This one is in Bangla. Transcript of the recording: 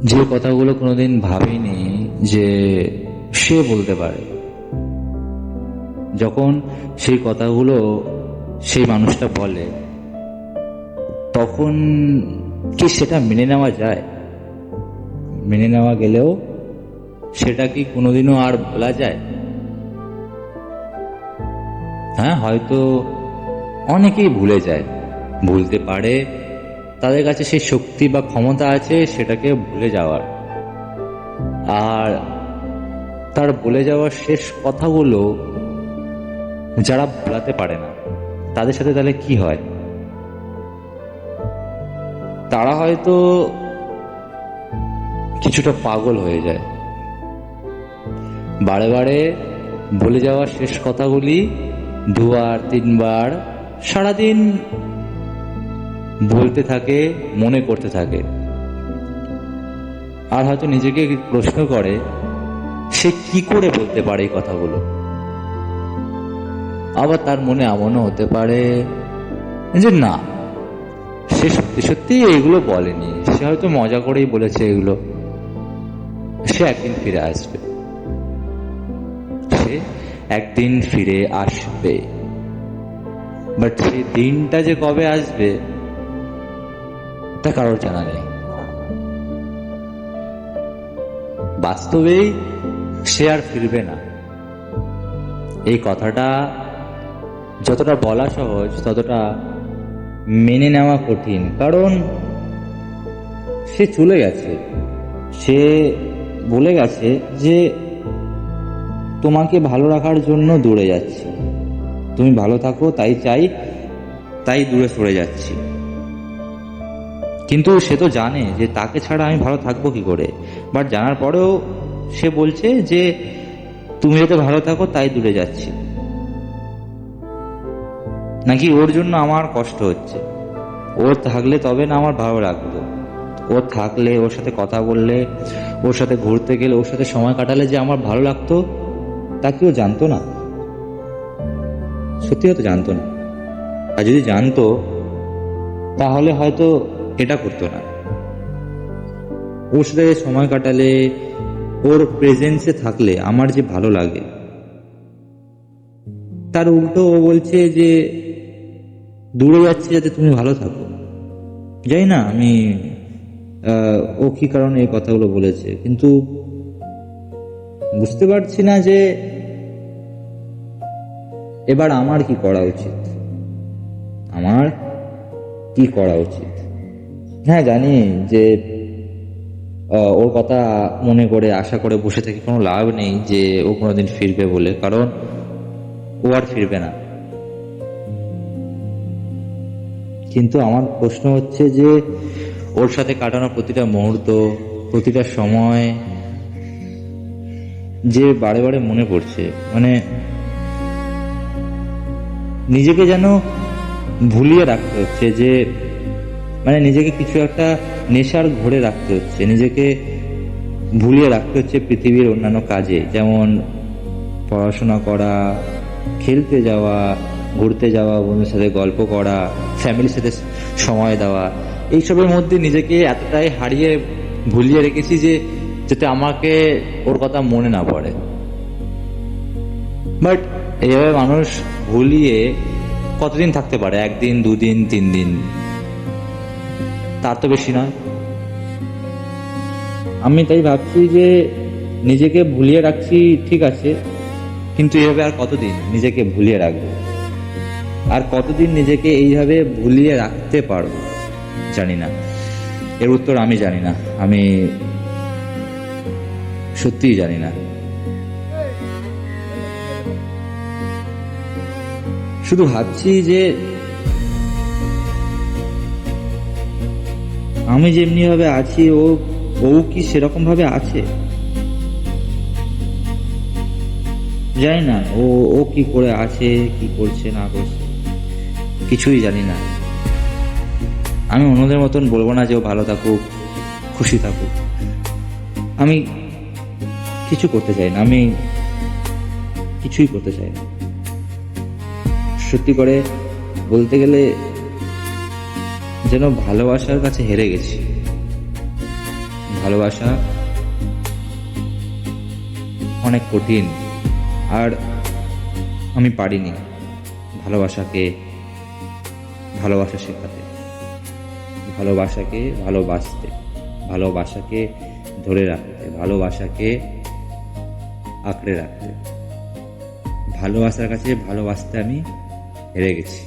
যে কথাগুলো কোনোদিন ভাবিনি যে সে বলতে পারে, যখন সেই কথাগুলো সেই মানুষটা বলে, তখন কি সেটা মেনে নেওয়া যায়? মেনে নেওয়া গেলেও সেটা কি কোনোদিনও আর বলা যায়? হ্যাঁ, হয়তো অনেকেই ভুলে যায়, ভুলতে পারে, তাদের কাছে সেই শক্তি বা ক্ষমতা আছে সেটাকে ভুলে যাওয়ার। আর তার বলে যাওয়ার শেষ কথাগুলো যারা ভোলাতে পারে না, তাদের সাথে তাহলে কি হয়? তারা হয়তো কিছুটা পাগল হয়ে যায়, বারে বারে বলে যাওয়া শেষ কথাগুলি দুবার তিনবার সারাদিন বলতে থাকে, মনে করতে থাকে। আর হয়তো নিজেকে প্রশ্ন করে সে কি করে বলতে পারে এই কথাগুলো। আবার তার মনে এমনও হতে পারে যে না, সে সত্যি সত্যি এগুলো বলেনি, সে হয়তো মজা করেই বলেছে এগুলো, সে একদিন ফিরে আসবে, সে একদিন ফিরে আসবে। বাট সেই দিনটা যে কবে আসবে তা কারোর জানা নেই। বাস্তবেই সে আর ফিরবে না, এই কথাটা যতটা বলা সহজ ততটা মেনে নেওয়া কঠিন। কারণ সে চলে গেছে, সে বলে গেছে যে তোমাকে ভালো রাখার জন্য দূরে যাচ্ছি, তুমি ভালো থাকো তাই চাই, তাই দূরে সরে যাচ্ছি। কিন্তু সে তো জানে যে তাকে ছাড়া আমি ভালো থাকবো কি করে। বাট জানার পরেও সে বলছে যে তুমি যাতে ভালো থাকো তাই দূরে যাচ্ছি। নাকি ওর জন্য আমার কষ্ট হচ্ছে, ওর থাকলে তবে না আমার ভালো লাগতো, ওর থাকলে, ওর সাথে কথা বললে, ওর সাথে ঘুরতে গেলে, ওর সাথে সময় কাটালে যে আমার ভালো লাগতো, তা কি ও জানতো না? সত্যি হয়তো জানতো না। আর যদি জানতো তাহলে হয়তো এটা করতো না। ওর সাথে সময় কাটালে, ওর প্রেজেন্সে থাকলে আমার যে ভালো লাগে, তার উল্টো ও বলছে যে দূরে যাচ্ছে যাতে তুমি ভালো থাকো। জানি না আমি ও কি কারণে এই কথাগুলো বলেছে, কিন্তু বুঝতে পারছি না যে এবার আমার কি করা উচিত, আমার কি করা উচিত। হ্যাঁ, জানি যে ওর কথা মনে করে আশা করে বসে থেকে কোনো লাভ নেই যে ও কোনোদিন ফিরবে বলে, কারণ ও আর ফিরবে না। কিন্তু আমার প্রশ্ন হচ্ছে যে ওর সাথে কাটানো প্রতিটা মুহূর্ত, প্রতিটা সময় যে বারে বারে মনে পড়ছে, মানে নিজেকে যেন ভুলিয়ে রাখতে হচ্ছে, যে মানে নিজেকে কিছু একটা নেশার ঘোরে রাখতে হচ্ছে, নিজেকে ভুলিয়ে রাখতে হচ্ছে পৃথিবীর অন্যান্য কাজে, যেমন পড়াশোনা করা, খেলতে যাওয়া, ঘুরতে যাওয়া, বন্ধুদের সাথে গল্প করা, ফ্যামিলির সাথে সময় দেওয়া। এইসবের মধ্যে নিজেকে এতটাই হারিয়ে ভুলিয়ে রেখেছি যে যাতে আমাকে ওর কথা মনে না পড়ে। বাট এইভাবে মানুষ ভুলিয়ে কতদিন থাকতে পারে? একদিন, দুদিন, 3 দিন, তার তো বেশি নয়। আমি তাই ভাবছি যে নিজেকে ভুলিয়ে রাখছি ঠিক আছে, কিন্তু এভাবে আর কতদিন নিজেকে ভুলিয়ে রাখবো? আর কতদিন নিজেকে এইভাবে ভুলিয়ে রাখতে পারবো? জানি না, এর উত্তর আমি জানি না, আমি সত্যিই জানি না। শুধু ভাবছি যে আমি যেমনি ভাবে আছি, ও কি সেরকম ভাবে আছে? জানি না ও কি করে আছে, কি করছে না করছে, কিছুই জানি না। আমি অন্যদের মতন বলবো না যে ও ভালো থাকুক, খুশি থাকুক। আমি কিছু করতে চাই না, আমি কিছুই করতে চাই না। সত্যি করে বলতে গেলে যেন ভালোবাসার কাছে হেরে গেছি। ভালোবাসা অনেক কঠিন, আর আমি পারিনি ভালোবাসা শেখাতে, ভালোবাসাকে ভালোবাসতে, ভালোবাসাকে ধরে রাখতে, ভালোবাসাকে আঁকড়ে রাখতে। ভালোবাসার কাছে ভালোবাসতে আমি হেরে গেছি।